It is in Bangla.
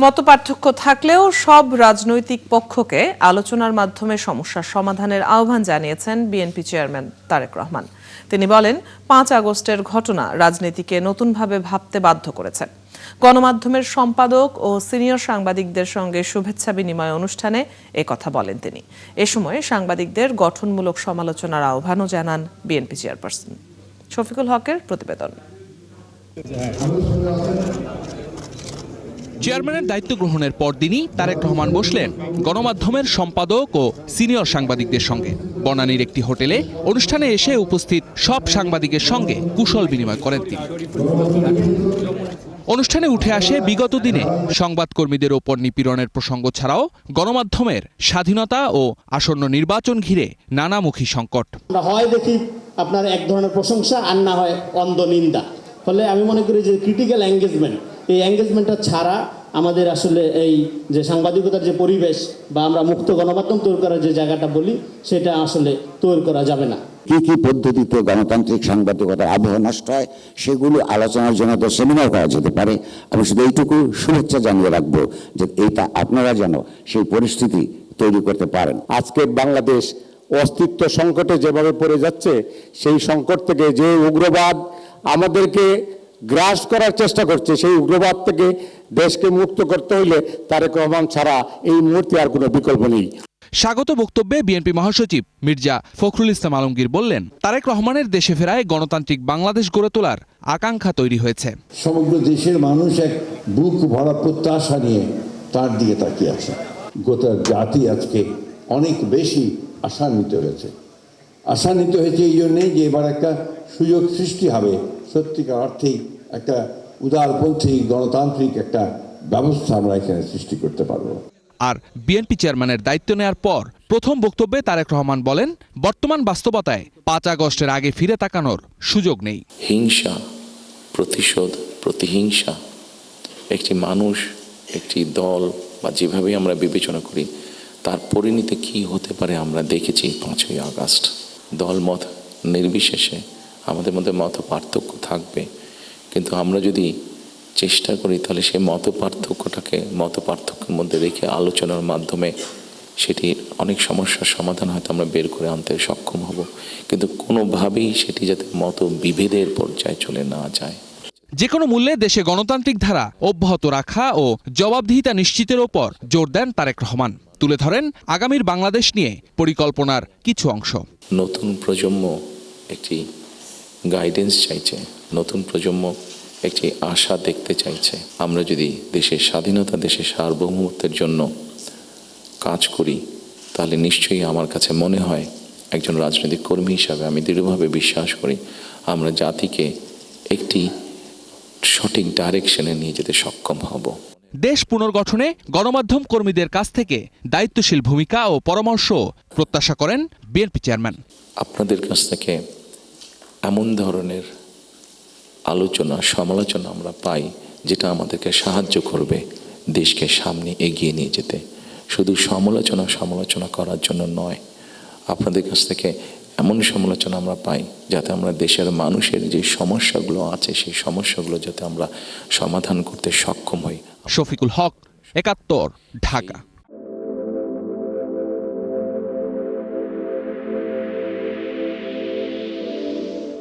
মতপার্থক্য থাকলেও সব রাজনৈতিক পক্ষকে আলোচনার মাধ্যমে সমস্যার সমাধানের আহ্বান জানিয়েছেন বিএনপি চেয়ারম্যান তারেক রহমান। তিনি বলেন, ৫ আগস্টের ঘটনা রাজনীতিকে নতুনভাবে ভাবতে বাধ্য করেছে। গণমাধ্যমের সম্পাদক ও সিনিয়র সাংবাদিকদের সঙ্গে শুভেচ্ছা বিনিময় অনুষ্ঠানে একথা বলেন তিনি। এ সময় সাংবাদিকদের গঠনমূলক সমালোচনার আহ্বানও জানান বিএনপি চেয়ারপারসন। শফিকুল হকের প্রতিবেদন। চেয়ারম্যানের দায়িত্ব গ্রহণের পরদিনই তারেক রহমান বসলেন গণমাধ্যমের সম্পাদক ও সিনিয়র সাংবাদিকদের সঙ্গে। বনানীর একটি হোটেলে অনুষ্ঠানে এসে উপস্থিত সব সাংবাদিকের সঙ্গে কুশল বিনিময় করেন তিনি। অনুষ্ঠানে উঠে আসে বিগত দিনে সংবাদকর্মীদের ওপর নিপীড়নের প্রসঙ্গ ছাড়াও গণমাধ্যমের স্বাধীনতা ও আসন্ন নির্বাচন ঘিরে নানামুখী সংকট। হয় দেখি আপনার এক ধরনের প্রশংসা, আর না হয় অন্ধ নিন্দা। ফলে আমি মনে করি যে ক্রিটিক্যাল এঙ্গেজমেন্ট, এই এঙ্গেজমেন্টটা ছাড়া আমাদের আসলে এই যে সাংবাদিকতার যে পরিবেশ বা আমরা মুক্ত গণমাধ্যম তৈরি করার যে জায়গাটা বলি, সেটা আসলে তৈরি করা যাবে না। কি কি পদ্ধতিতে গণতান্ত্রিক সাংবাদিকতার আবহ নষ্ট হয় সেগুলো আলোচনার জন্য তো সেমিনার করা যেতে পারে। আমি শুধু এইটুকু শুভেচ্ছা জানিয়ে রাখবো যে এইটা আপনারা যেন সেই পরিস্থিতি তৈরি করতে পারেন। আজকে বাংলাদেশ অস্তিত্ব সংকটে যেভাবে পড়ে যাচ্ছে, সেই সংকট থেকে যে উগ্রবাদ আমাদেরকে গ্রাস করার চেষ্টা করছে, সেই উগ্রবাদ থেকে দেশকে মুক্ত করতে হইলে তারেক রহমান ছাড়া এই মুহূর্তে আর কোনো বিকল্প নেই। স্বাগত বক্তব্যে বিএনপি মহাসচিব মির্জা ফখরুল ইসলাম আলমগীর বললেন, তারেক রহমানের দেশে ফেরায় গণতান্ত্রিক বাংলাদেশ গড়ে তোলার আকাঙ্ক্ষা তৈরি হয়েছে। সমগ্র দেশের মানুষ এক বুক ভরা প্রত্যাশা নিয়ে তার দিকে তাকিয়ে আছে। গোটা জাতি আজকে অনেক বেশি আশান্বিত হয়েছে। আশান্বিত হয়েছে এই জন্যেই যে এবার একটা সুযোগ সৃষ্টি হবে, সত্যিকার অর্থেই একটা উদারপন্থী গণতান্ত্রিক একটা ব্যবস্থা আমরা এখানে সৃষ্টি করতে পারবো। আর বিএনপি চেয়ারম্যানের দায়িত্ব নেওয়ার পর প্রথম বক্তব্যে তারেক রহমান বলেন, বর্তমান বাস্তবতায় ৫ আগস্টের আগে ফিরে তাকানোর সুযোগ নেই। হিংসা, প্রতিশোধ, প্রতিহিংসা একটি মানুষ, একটি দল বা যেভাবে আমরা বিবেচনা করি তার পরিণতি কি হতে পারে আমরা দেখেছি ৫ই আগস্ট। দল মত নির্বিশেষে আমাদের মধ্যে মত পার্থক্য থাকবে, কিন্তু আমরা যদি চেষ্টা করি তাহলে সেই মত পার্থক্যের মধ্যে রেখে আলোচনার মাধ্যমে সেটি অনেক সমস্যার সমাধান হয়তো আমরা বের করে আনতে সক্ষম হব, কিন্তু কোনোভাবেই সেটি যাতে মত বিভেদের পর্যায়ে চলে না যায়। যে কোনো মূল্যে দেশে গণতান্ত্রিক ধারা অব্যাহত রাখা ও জবাবদিহিতা নিশ্চিতের ওপর জোর দেন তারেক রহমান। তুলে ধরেন আগামীর বাংলাদেশ নিয়ে পরিকল্পনার কিছু অংশ। নতুন প্রজন্ম একটি গাইডেন্স চাইছে, নতুন প্রজন্ম একটি আশা দেখতে চাইছে। আমরা যদি দেশের স্বাধীনতা, দেশের সার্বভৌমত্বের জন্য কাজ করি, তাহলে নিশ্চয়ই আমার কাছে মনে হয় একজন রাজনৈতিক কর্মী হিসাবে আমি দৃঢ়ভাবে বিশ্বাস করি আমরা জাতিকে একটি সঠিক ডাইরেকশনে নিয়ে যেতে সক্ষম হব। দেশ পুনর্গঠনে গণমাধ্যম কর্মীদের কাছ থেকে দায়িত্বশীল ভূমিকা ও পরামর্শ প্রত্যাশা করেন বিএনপি চেয়ারম্যান। আপনাদের কাছ থেকে এমন ধরনের আলোচনা, সমালোচনা আমরা পাই যেটা আমাদেরকে সাহায্য করবে দেশকে সামনে এগিয়ে নিয়ে যেতে। শুধু সমালোচনা করার জন্য নয়, আপনাদের কাছ থেকে এমন সমালোচনা আমরা পাই যাতে আমরা দেশের মানুষের যে সমস্যাগুলো আছে সেই সমস্যাগুলো যাতে আমরা সমাধান করতে সক্ষম হই। শফিকুল হক, ৭১, ঢাকা।